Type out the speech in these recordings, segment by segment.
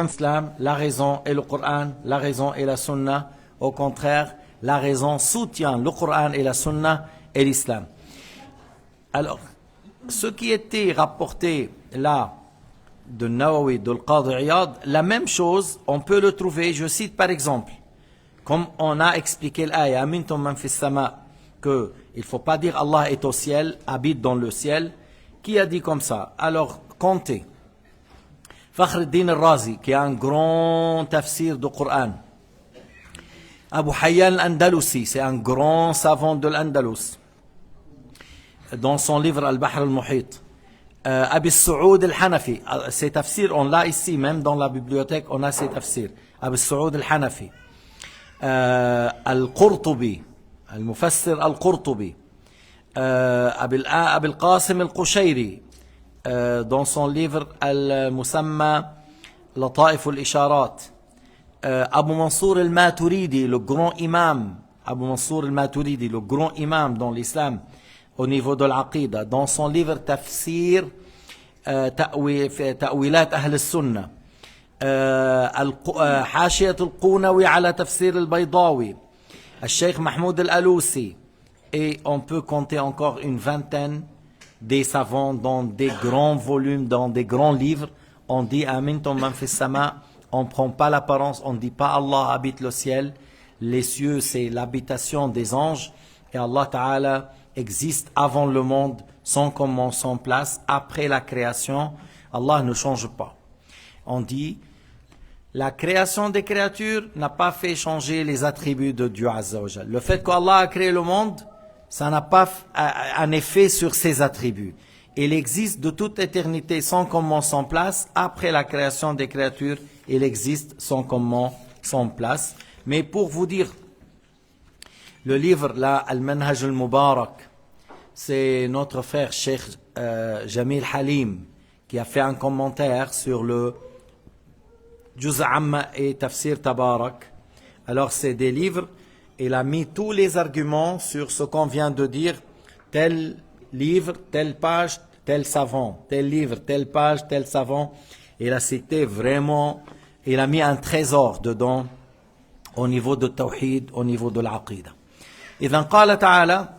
l'islam, la raison et le Coran, la raison et la sunna. Au contraire, la raison soutient le Coran et la sunna et l'islam. Alors, ce qui était rapporté là de Nawawi, de Qadi Iyad, la même chose, on peut le trouver, je cite par exemple, comme on a expliqué l'aya, Amintum man fis sama, que il ne faut pas dire Allah est au ciel, habite dans le ciel. Qui a dit comme ça? Alors, comptez. Fakhruddin al-Razi, qui a un grand tafsir du Coran. Abu Hayyan al-Andalusi, c'est un grand savant de l'Andalus. Dans son livre Al-Bahr al-Muhit. Abi Saoud al-Hanafi, ces tafsirs, on l'a ici, même dans la bibliothèque, on a ces tafsirs. Abi Saoud al-Hanafi. Al-Qurtubi, المفسر القرطبي أبي القاسم القشيري dans son livre المسمى لطائف الإشارات Abu Mansour al-Maturidi, le grand imam Abu Mansour al-Maturidi, le grand imam dans l'islam au niveau de l'aqida, dans son livre Tafsir تأويلات أهل السنة حاشية القونوي على تفسير البيضاوي Cheikh Mahmoud al-Alousi, et on peut compter encore une vingtaine des savants dans des grands volumes, dans des grands livres. On dit Amintum man fis sama, on ne prend pas l'apparence, on ne dit pas Allah habite le ciel. Les cieux, c'est l'habitation des anges, et Allah Ta'ala existe avant le monde, sans comment, sans place, après la création. Allah ne change pas. On dit la création des créatures n'a pas fait changer les attributs de Dieu Azza wa Jal. Le fait qu'Allah a créé le monde, ça n'a pas un effet sur ses attributs. Il existe de toute éternité sans comment, sans place. Après la création des créatures, il existe sans comment, sans place. Mais pour vous dire, le livre là, Al-Manhaj al-Mubarak, c'est notre frère Cheikh Jamil Halim qui a fait un commentaire sur le Juz' Amma et Tafsir Tabarak. Alors c'est des livres, il a mis tous les arguments sur ce qu'on vient de dire, tel livre, telle page, tel savant, tel livre, telle page, tel savant. Il a cité vraiment, il a mis un trésor dedans au niveau de Tawhid, au niveau de l'Aqida. إذن قال تعالى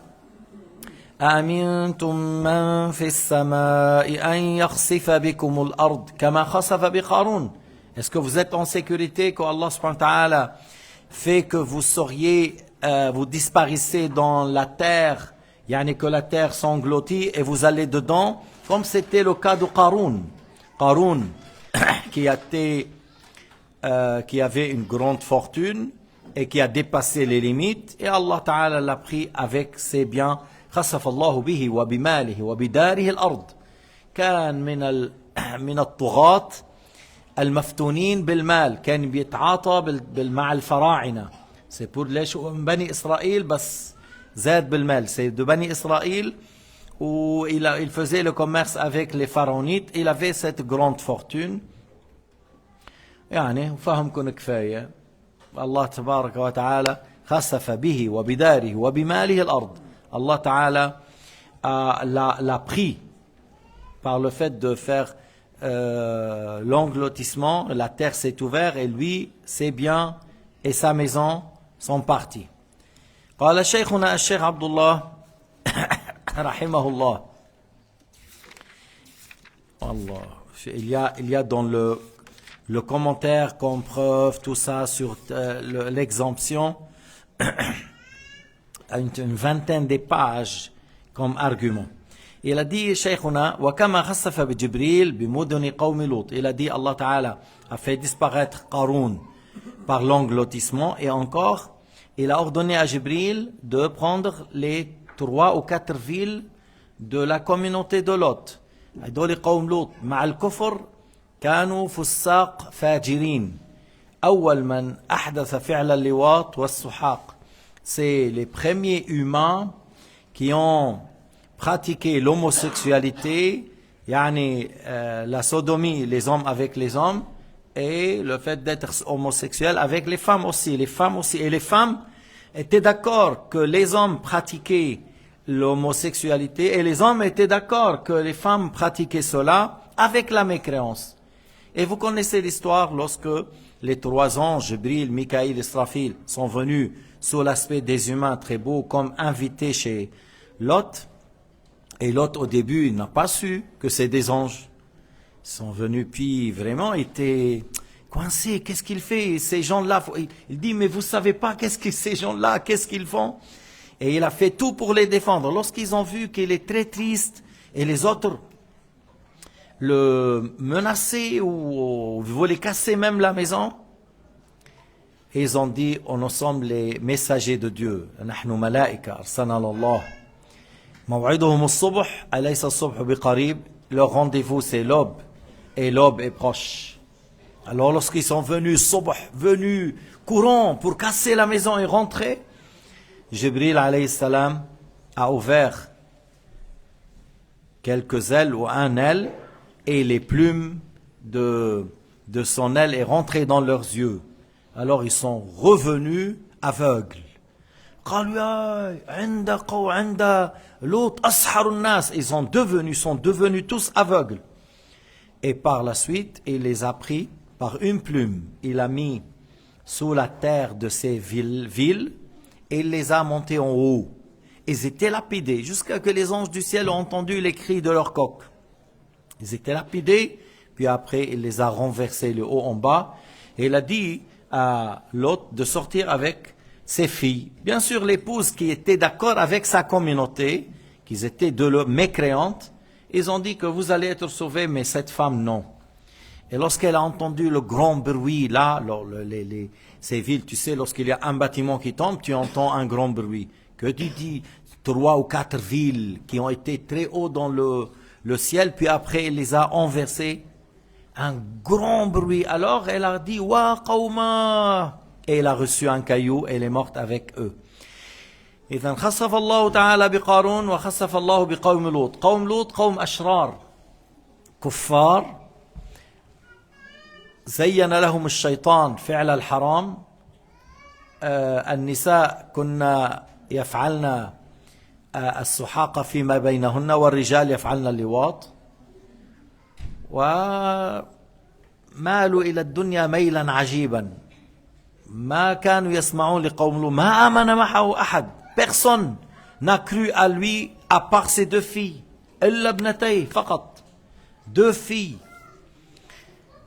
أأمنتم من في السماء أن يخسف بكم الأرض كما خسف بقارون. Est-ce que vous êtes en sécurité que Allah subhanahu wa ta'ala fait que vous seriez, vous disparaissez dans la terre, yani que la terre s'engloutit et vous allez dedans, comme c'était le cas de Qarun. Qarun, qui avait une grande fortune et qui a dépassé les limites, et Allah ta'ala l'a pris avec ses biens. خسف الله به وبماله وبداره الأرض. كان من الطغاة المفتونين بالمال، كان بيتعاطى مع الفراعنة. C'est pour les بني إسرائيل بس زاد بالمال. C'est de بني إسرائيل où il faisait le commerce avec les pharaonites. Il avait cette grande fortune. يعني فهمكم كفاية. الله تبارك وتعالى خسف به وبداره وبماله الأرض. Allah Ta'ala l'a pris par le fait de faire l'engloutissement, la terre s'est ouverte et lui, ses biens et sa maison sont partis. قال شيخنا الشيخ عبد الله رحمه الله. Il y a dans le commentaire comme preuve tout ça sur l'exemption une vingtaine de pages comme argument. Il a dit Shaykhuna وكما خسف بجبريل بمدن قوم لوط. Il a dit Allah Ta'ala a fait disparaître Qarun par l'engloutissement, et encore il a ordonné à Jibril de prendre les 3 ou 4 villes de la communauté de Lot. هذول قوم لوط مع الكفر كانوا فساق فاجرين. أول من أحدث فعل اللواط والسحاق. C'est les premiers humains qui ont pratiqué l'homosexualité, yani la sodomie, les hommes avec les hommes, et le fait d'être homosexuel avec les femmes aussi. Les femmes aussi. Et les femmes étaient d'accord que les hommes pratiquaient l'homosexualité, et les hommes étaient d'accord que les femmes pratiquaient cela avec la mécréance. Et vous connaissez l'histoire lorsque les trois anges, Jibril, Mikaïl et Israfil, sont venus sous l'aspect des humains très beaux comme invités chez Lot. Et Lot, au début, il n'a pas su que c'est des anges. Ils sont venus, puis vraiment, étaient coincés. Qu'est-ce qu'il fait, ces gens-là? Il dit, mais vous savez pas ces gens-là, qu'est-ce qu'ils font? Et il a fait tout pour les défendre. Lorsqu'ils ont vu qu'il est très triste, et les autres le menaçaient ou voulaient casser même la maison, et ils ont dit, nous sommes les messagers de Dieu. نحن ملائكة أرسلنا الله. موعدهم الصبح أليس الصبح بقريب. Leur rendez-vous c'est l'aube, et l'aube est proche. Alors lorsqu'ils sont venus, venus courant pour casser la maison et rentrer, Jibril alayhi salam a ouvert quelques ailes ou un aile, et les plumes de son aile est rentrée dans leurs yeux. Alors ils sont revenus aveugles. Ils sont devenus tous aveugles. Et par la suite, il les a pris par une plume. Il a mis sous la terre de ces villes et il les a montés en haut. Ils étaient lapidés jusqu'à ce que les anges du ciel ont entendu les cris de leur coq. Ils étaient lapidés, puis après il les a renversés le haut en bas. Et il a dit à Lot de sortir avec ses filles. Bien sûr, l'épouse qui était d'accord avec sa communauté, qu'ils étaient mécréantes, ils ont dit que vous allez être sauvés, mais cette femme non. Et lorsqu'elle a entendu le grand bruit, là, ces villes, tu sais, lorsqu'il y a un bâtiment qui tombe, tu entends un grand bruit. Que tu dis, 3 ou 4 villes qui ont été très haut dans le ciel, puis après, il les a renversées. Un grand bruit. Alors, elle a dit, wa qawma. Et elle a reçu un caillou, et elle est morte avec eux. إذن خسف الله تعالى بقارون وخسف الله بقوم لوط. قوم لوط قوم أشرار كفار زين لهم الشيطان فعل الحرام. النساء كنا يفعلن السحاقة فيما بينهن والرجال يفعلن اللواط. ومالوا إلى الدنيا ميلا عجيبا. ما كانوا يسمعون لقوم لوط. ما آمن معه أحد. Personne n'a cru à lui à part ses 2 filles. إلا ابنتيه فقط. 2 filles.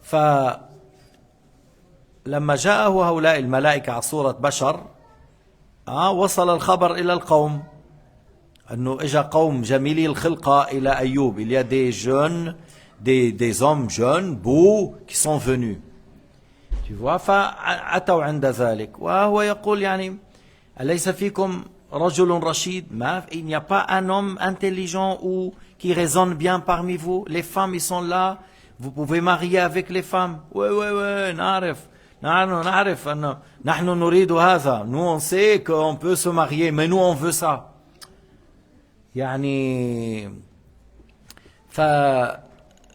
فلما جاءه هؤلاء الملائكة على صورة بشر وصل الخبر إلى القوم أنه إجا قوم جميلي الخلقة إلى أيوب. Il y a des jeunes, des hommes jeunes, beaux, qui sont venus. Tu vois, فأتوا عند ذلك وهو يقول يعني أليس فيكم رجل رشيد. Il n'y a pas un homme intelligent ou qui raisonne bien parmi vous. Les femmes, ils sont là. Vous pouvez marier avec les femmes. Oui, نعرف نحن نريد هذا. Nous on sait qu'on peut se marier, mais nous on veut ça. يعني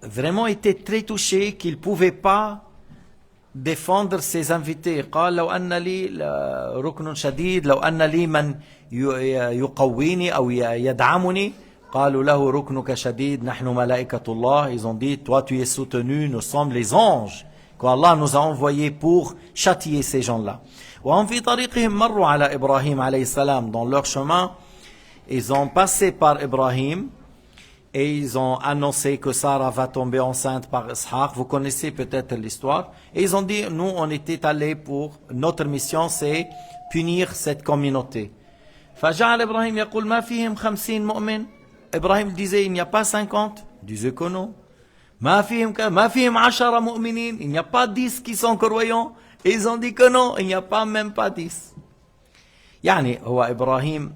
vraiment était très touché qu'il pouvait pas défendre ses invités. قال لو أن لي ركن شديد لو أن لي من يقويني أو يدعمني. قالوا له ركنك شديد نحن ملائكة الله. Ils ont dit, toi tu es soutenu, nous sommes les anges qu'Allah nous a envoyés pour châtier ces gens-là. وهم في طريقهم مروا على إبراهيم عليه السلام. Dans leur chemin, ils ont passé par Ibrahim et ils ont annoncé que Sarah va tomber enceinte par Ishaq. Vous connaissez peut-être l'histoire. Et ils ont dit, nous on était allés pour, notre mission c'est punir cette communauté. فجعل إبراهيم يقول ما فيهم 50 مؤمن. Ibrahim disait, il n'y a pas 50. Il disait que non. ما فيهم 10 مؤمنين. Il n'y a pas 10 qui sont croyants. Et ils ont dit que non, il n'y a pas même pas 10. يعني هو إبراهيم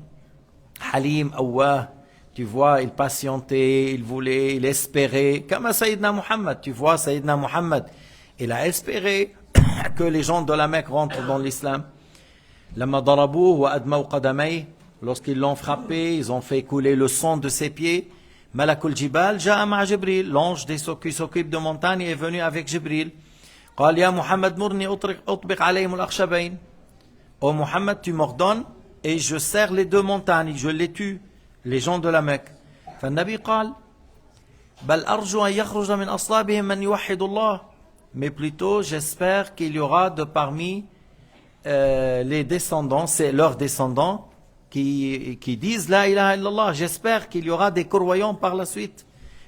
حليم أواه. Tu vois, il patientait, il voulait, il espérait. Comme Sayyidina Muhammad, tu vois, Sayyidina Muhammad, il a espéré que les gens de la Mecque rentrent dans l'islam. لما ضربوه وأدموا قدميه. Lorsqu'ils l'ont frappé, ils ont fait couler le sang de ses pieds. Malakul Jibal جاء مع جبريل. L'ange qui s'occupe de montagne est venu avec Jibril. قال يا محمد مرني أطبق عليهم الأخشبين. Oh Muhammad, tu m'ordonnes et je serre les 2 montagnes, je les tue, les gens de la Mecque. فالنبي قال بل أرجو أن يخرج من أصلابهم من يوحد الله. mais plutôt j'espère qu'il y aura de parmi les descendants, c'est leurs descendants, qui disent La ilaha illallah. J'espère qu'il y aura des croyants par la suite.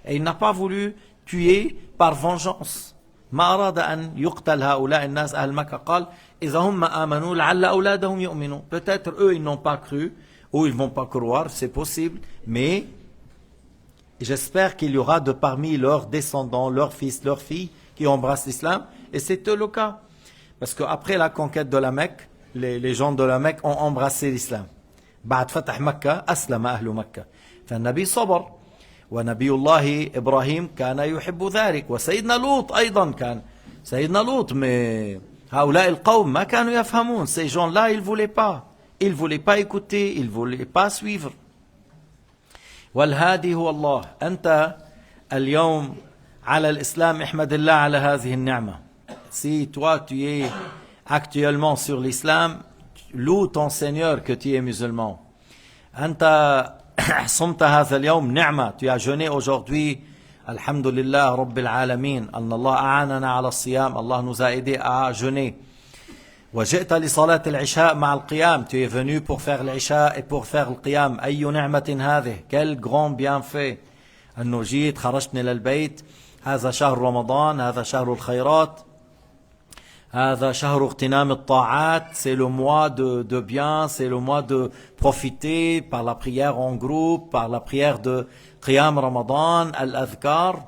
Et il n'a pas voulu tuer par vengeance. ما أراد أن يقتل هؤلاء الناس أهل مكة قال إذا هم آمنوا لعل أولادهم يؤمنون. Peut-être eux ils n'ont pas cru ou ils vont pas croire, c'est possible, mais j'espère qu'il y aura de parmi leurs descendants, leurs fils, leurs filles qui embrassent l'islam, et c'était le cas. Parce qu'après la conquête de la Mecque, les gens de la Mecque ont embrassé l'islam. بعد فتح مكة أسلم أهل مكة. فالنبي صبر. ونبي الله إبراهيم كان يحب ذلك. وسيدنا لوط أيضا كان. سيدنا لوط هؤلاء القوم ما كانوا يفهمون. Ces gens-là, ils ne voulaient pas. Ils ne voulaient pas écouter. Ils ne voulaient pas suivre. والهادي هو الله. أنت اليوم على الإسلام احمد الله على هذه النعمة. Si toi tu es actuellement sur l'islam, loue ton Seigneur que tu es musulman. أنت صمت هذا اليوم نعمة. Tu as jeûné aujourd'hui. Alhamdulillah Rabbil Alamin. Allah أعاننا على الصيام. Allah nous a aidé à jeûner. وجئت لصلاة العشاء مع القيام. Tu es venu pour faire l'Isha et pour faire le qiyam. أي نعمة هذه. Quel grand bienfait. أنه جيت خرجت إلى البيت. هذا شهر رمضان. هذا شهر الخيرات. هذا شهر اغتنام الطاعات. C'est le mois de bien. C'est le mois de profiter par la prière en groupe, par la prière de قيام رمضان, الأذكار.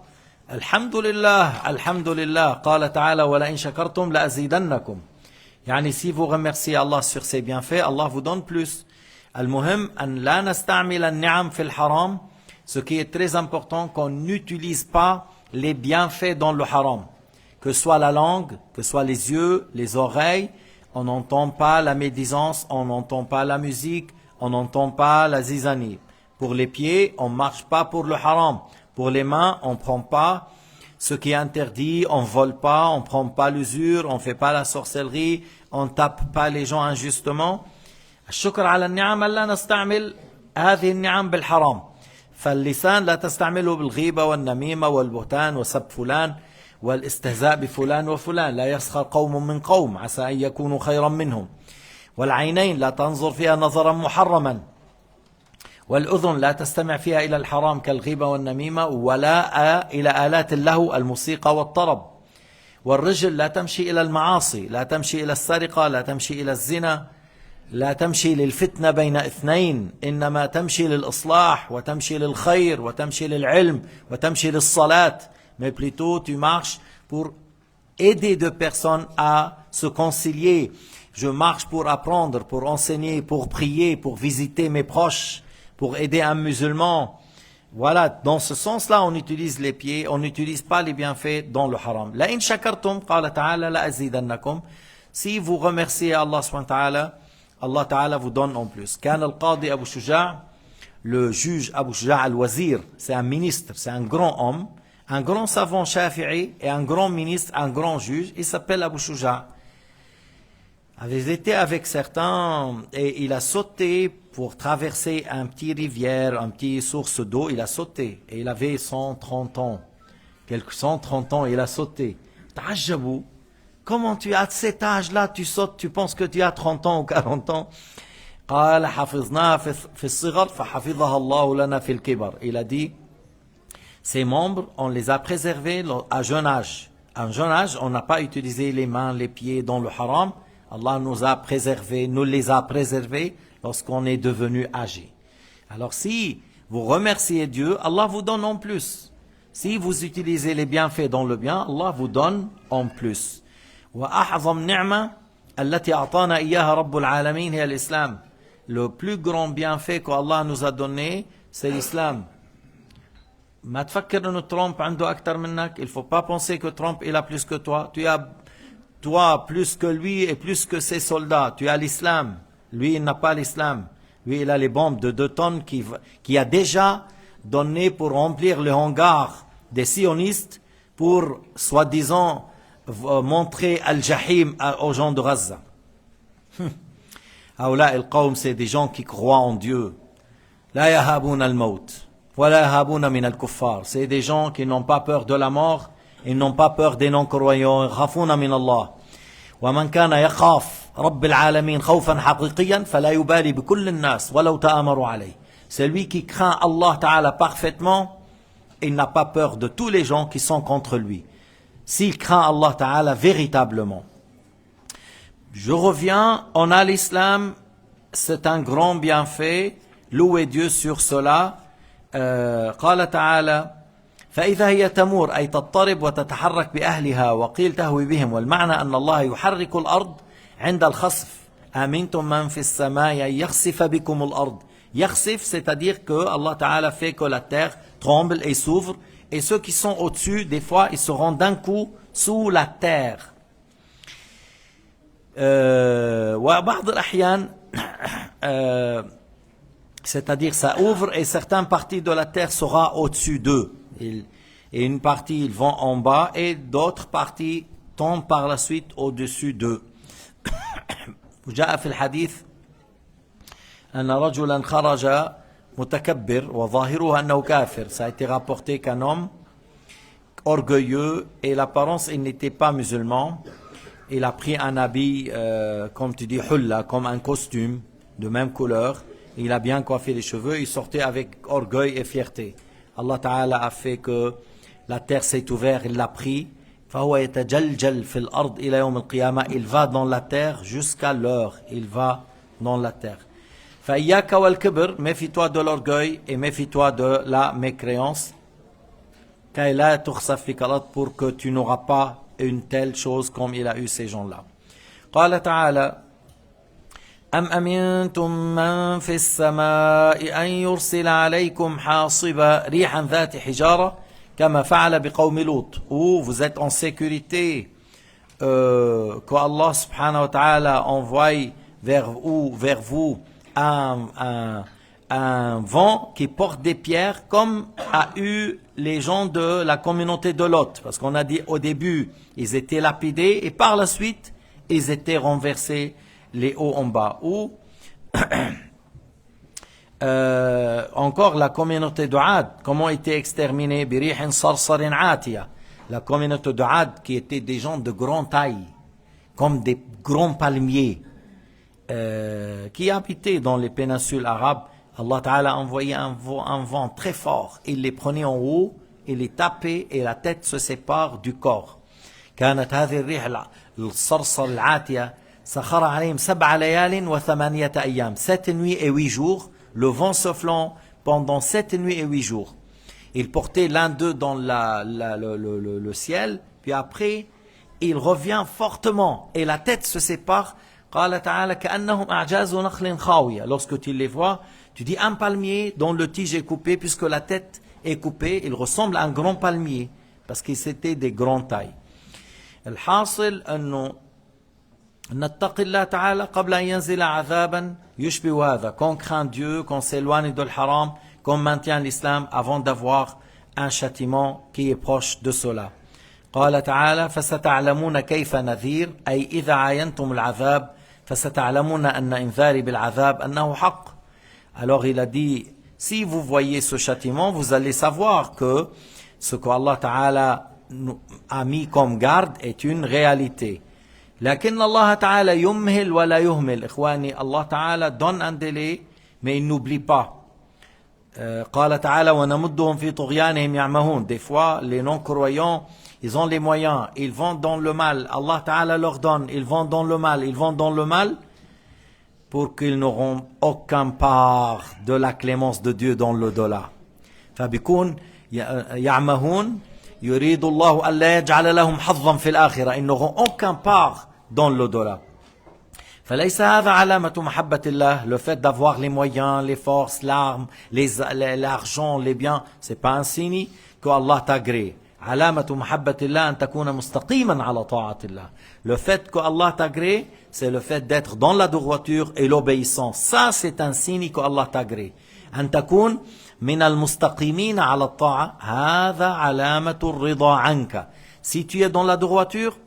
الحمد لله الحمد لله. قال تعالى ولئن شكرتم لأزيدنكم. يعني si vous remerciez Allah sur ses bienfaits, Allah vous donne plus. المهم أن لا نستعمل النعم في الحرام. Ce qui est très important, qu'on n'utilise pas les bienfaits dans le haram. Que soit la langue, que soit les yeux, les oreilles, on n'entend pas la médisance, on n'entend pas la musique, on n'entend pas la zizanie. Pour les pieds, on ne marche pas pour le haram. Pour les mains, on ne prend pas ce qui est interdit, on ne vole pas, on ne prend pas l'usure, on ne fait pas la sorcellerie, on ne tape pas les gens injustement. الشكر على النعم ألا نستعمل هذه النعم بالحرام. فاللسان لا تستعمله بالغيبة والنميمة والبهتان وسب فلان والاستهزاء بفلان وفلان. لا يسخر قوم من قوم عسى أن يكونوا خيرا منهم. والعينين لا تنظر فيها نظرا محرما. والأذن لا تستمع فيها إلى الحرام كالغيبة والنميمة ولا إلى آلات اللهو الموسيقى والطرب. والرجل لا تمشي إلى المعاصي. لا تمشي إلى السرقة. لا تمشي إلى الزنا. لا تمشي للفتنة بين اثنين. إنما تمشي للإصلاح وتمشي للخير وتمشي للعلم وتمشي للصلاة. Mais plutôt tu marches pour aider deux personnes à se concilier. Je marche pour apprendre, pour enseigner, pour prier, pour visiter mes proches, pour aider un musulman. Voilà, dans ce sens-là, on utilise les pieds, on n'utilise pas les bienfaits dans le haram. La in shakartum, qala ta'ala la azidannakum. Si vous remerciez Allah subhanahu wa ta'ala, Allah ta'ala vous donne en plus. Kana al-qadi Abu Shuja', le juge Abu Shuja' al-Wazir, c'est un ministre, c'est un grand homme, un grand savant shafi'i et un grand ministre, un grand juge, il s'appelle Abu Shuja'. Avait été avec certains et il a sauté pour traverser un petit rivière, un petit source d'eau, il a sauté et il avait 130 ans. Quelques 130 ans, il a sauté. Ta'ajjabou. Comment tu as cet âge-là, tu sautes, tu penses que tu as 30 ans ou 40 ans? قال حفظناها في الصغر فحفظها الله لنا في الكبر. Il a dit, ces membres, on les a préservés à jeune âge. À un jeune âge, on n'a pas utilisé les mains, les pieds dans le haram. Allah nous a préservés, nous les a préservés lorsqu'on est devenu âgé. Alors si vous remerciez Dieu, Allah vous donne en plus. Si vous utilisez les bienfaits dans le bien, Allah vous donne en plus. وأعظم نعمة التي أعطانا إياها رب العالمين هي الإسلام. Le plus grand bienfait qu'Allah nous a donné, c'est l'islam. ما تفكر إنه ترامب عنده أكثر منك. Il ne faut pas penser que Trump il a plus que toi. Tu as toi plus que lui et plus que ses soldats. Tu as l'islam. Lui il n'a pas l'islam. Lui il a les bombes de 2 tonnes qui a déjà donné pour remplir le hangar des sionistes pour soi-disant montrer al-Jahim aux gens de Gaza. هؤلاء القوم c'est des gens qui croient en Dieu. لا يهابون الموت ولا يهابون من الكفار. C'est des gens qui n'ont pas peur de la mort Ils n'ont pas peur des non-croyants. يخافون من الله. ومن كان يخاف رب العالمين خوفا حقيقيا فلا يبالي بكل الناس ولو تآمروا عليه. Celui qui craint Allah Ta'ala parfaitement, il n'a pas peur de tous les gens qui sont contre lui. S'il craint Allah Ta'ala véritablement. Je reviens, on a l'islam, c'est un grand bienfait, louez Dieu sur cela. قال تعالى فإذا هي تمور أي تضطرب وتتحرك بأهلها وقيل تهوي بهم والمعنى أن الله يحرك الأرض عند الخسف أمنتم من في السماء يخسف بكم الأرض. Yakhsif, c'est-à-dire que Allah Ta'ala fait que la terre tremble et s'ouvre, et ceux qui sont au-dessus, des fois, ils seront d'un coup sous la terre. وبعض الأحيان, c'est-à-dire ça ouvre et certaines parties de la terre sera au-dessus d'eux. Et une partie, ils vont en bas et d'autres parties tombent par la suite au-dessus d'eux. جاء في الحديث أن رجلا خرج متكبر وظاهره أنه كافر. Ça a été rapporté qu'un homme orgueilleux et l'apparence il n'était pas musulman. Il a pris un habit comme tu dis hulla, comme un costume de même couleur. Il a bien coiffé les cheveux. Il sortait avec orgueil et fierté. Allah Ta'ala a fait que la terre s'est ouverte. Il l'a pris. فهو يتجلجل في الأرض إلى يوم القيامة. Il va dans la terre jusqu'à l'heure. Il va dans la terre. فإياك والكبر, méfie-toi de l'orgueil et méfie-toi de la mécréance. كي لا تخسف فيك الأرض, pour que tu n'auras pas une telle chose comme il a eu ces gens-là. قال تعالى أم أمنتم من في السماء أن يرسل عليكم حاصبا ريحا ذات حجارة كما فعل بقوم لوط. Ou vous êtes en sécurité que Allah subhanahu wa ta'ala envoie vers vous un vent qui porte des pierres comme a eu les gens de la communauté de Lot. Parce qu'on a dit au début, ils étaient lapidés et par la suite, ils étaient renversés les hauts en bas. Ou encore la communauté de Ad, comment était exterminée? Birihin sarsarin atiya. La communauté de Ad qui était des gens de grande taille, comme des grands palmiers, qui habitaient dans les péninsules arabes. Allah Ta'ala a envoyé un vent très fort. Il les prenait en haut, il les tapait et la tête se sépare du corps. كانت هذه الريح الصرصر العاتية سخر عليهم 7 ليال و8 أيام. 7 nuits et 8 jours, le vent soufflant pendant 7 nuits et 8 jours. Il portait l'un d'eux dans le ciel, puis après, il revient fortement et la tête se sépare. قال تعالى كأنهم أعجاز نخل خاوية. Lorsque tu les vois, tu dis un palmier dont le tige est coupé, puisque la tête est coupée, il ressemble à un grand palmier, parce que c'était des grandes tailles. الحاصل أنه نتقي الله تعالى قبل أن ينزل عذابا يشبه هذا. Qu'on craint Dieu, qu'on s'éloigne de l'haram, qu'on maintient l'islam avant d'avoir un châtiment qui est proche de cela. قال تعالى فستعلمون كيف نذير أي إذا عاينتم العذاب فستعلمون أن إنذاري بالعذاب أنه حق. Alors il a dit, si vous voyez ce châtiment, vous allez savoir que ce qu'Allah Ta'ala a mis comme garde est une réalité. لكن الله تعالى يمهل ولا يهمل. إخواني, Allah Ta'ala donne un délai, mais il n'oublie pas. قال تعالى ونمدهم في طغيانهم يعمهون. Des fois, les non-croyants, ils ont les moyens, ils vont dans le mal. Allah Ta'ala leur donne, ils vont dans le mal, ils vont dans le mal, pour qu'ils n'auront aucun part de la clémence de Dieu dans l'au-delà. فبيكون يعمهون يريد الله ألا يجعل لهم حظا في الآخرة. Ils n'auront aucun part dans l'au-delà. فليس هذا علامة محبة الله. Le fait d'avoir les moyens, les forces, l'arme, l'argent, les biens, c'est pas un signe que Allah t'agrée. علامة محبة الله أن تكون مستقيما على طاعة الله. Le fait que Allah t'agrée, c'est le fait d'être dans la droiture et l'obéissance. Ça, c'est un signe que Allah t'agrée. أن تكون من المستقيمين على الطاعة. هذا علامة الرضا عنك. Si tu es dans la droiture,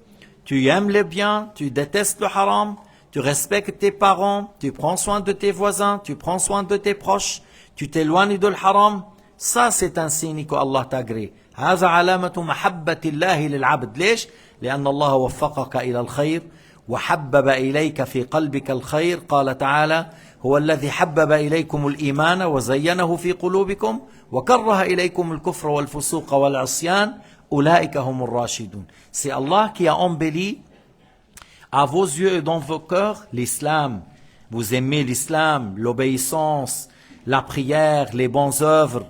tu aimes les biens, tu détestes le haram, tu respectes tes parents, tu prends soin de tes voisins, tu prends soin de tes proches, tu t'éloignes de le haram, ça c'est un signe que Allah t'a agréé. هذا علامة محبة الله للعبد. ليش؟ لأن الله وفقك إلى الخير وحبب إليك في قلبك الخير. قال تعالى: هو الذي حبب إليكم الإيمان وزينه في قلوبكم وكره إليكم الكفر والفسوق والعصيان أولئك هم الراشدون. C'est Allah qui a embelli à vos yeux et dans vos cœurs l'islam. Vous aimez l'islam, l'obéissance, la prière, les bonnes œuvres.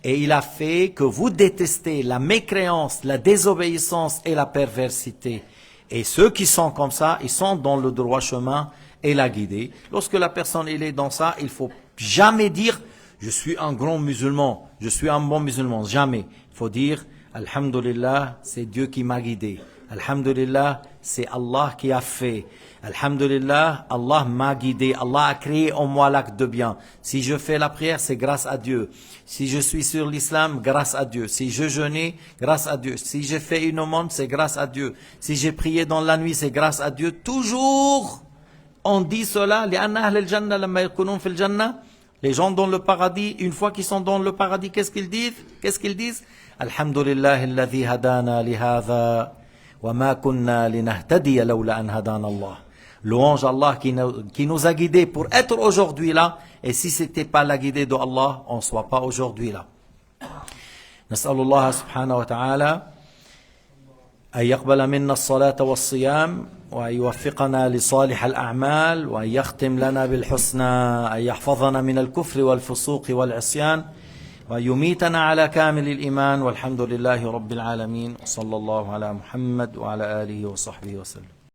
Et il a fait que vous détestez la mécréance, la désobéissance et la perversité. Et ceux qui sont comme ça, ils sont dans le droit chemin et la guidée. Lorsque la personne elle est dans ça, il faut jamais dire « je suis un grand musulman, je suis un bon musulman ». Jamais. Il faut dire « Alhamdulillah, c'est Dieu qui m'a guidé. Alhamdulillah, c'est Allah qui a fait. Alhamdulillah, Allah m'a guidé. Allah a créé en moi l'acte de bien. Si je fais la prière, c'est grâce à Dieu. Si je suis sur l'islam, grâce à Dieu. Si je jeûnais, grâce à Dieu. Si j'ai fait une aumône, c'est grâce à Dieu. Si j'ai prié dans la nuit, c'est grâce à Dieu. Toujours, on dit cela. Les gens dans le paradis, une fois qu'ils sont dans le paradis, qu'est-ce qu'ils disent? Qu'est-ce qu'ils disent? Alhamdulillah, alladhi hadana li hadha. وَمَا كُنَّا لِنَهْتَدِيَ لَوْلَا أَنْ هَدَانَ اللَّهِ. Louange Allah qui nous a guidés pour être aujourd'hui là. Et si c'était pas la guidée de Allah, on ne soit pas aujourd'hui là. نسأل الله سبحانه وتعالى أن يقبل منا الصلاة والصيام وأن يوفقنا لصالح الأعمال وأن يختم لنا بالحسنى أن يحفظنا من الكفر والفسوق والعصيان ويميتنا على كامل الإيمان والحمد لله رب العالمين. صلى الله على محمد وعلى آله وصحبه وسلم.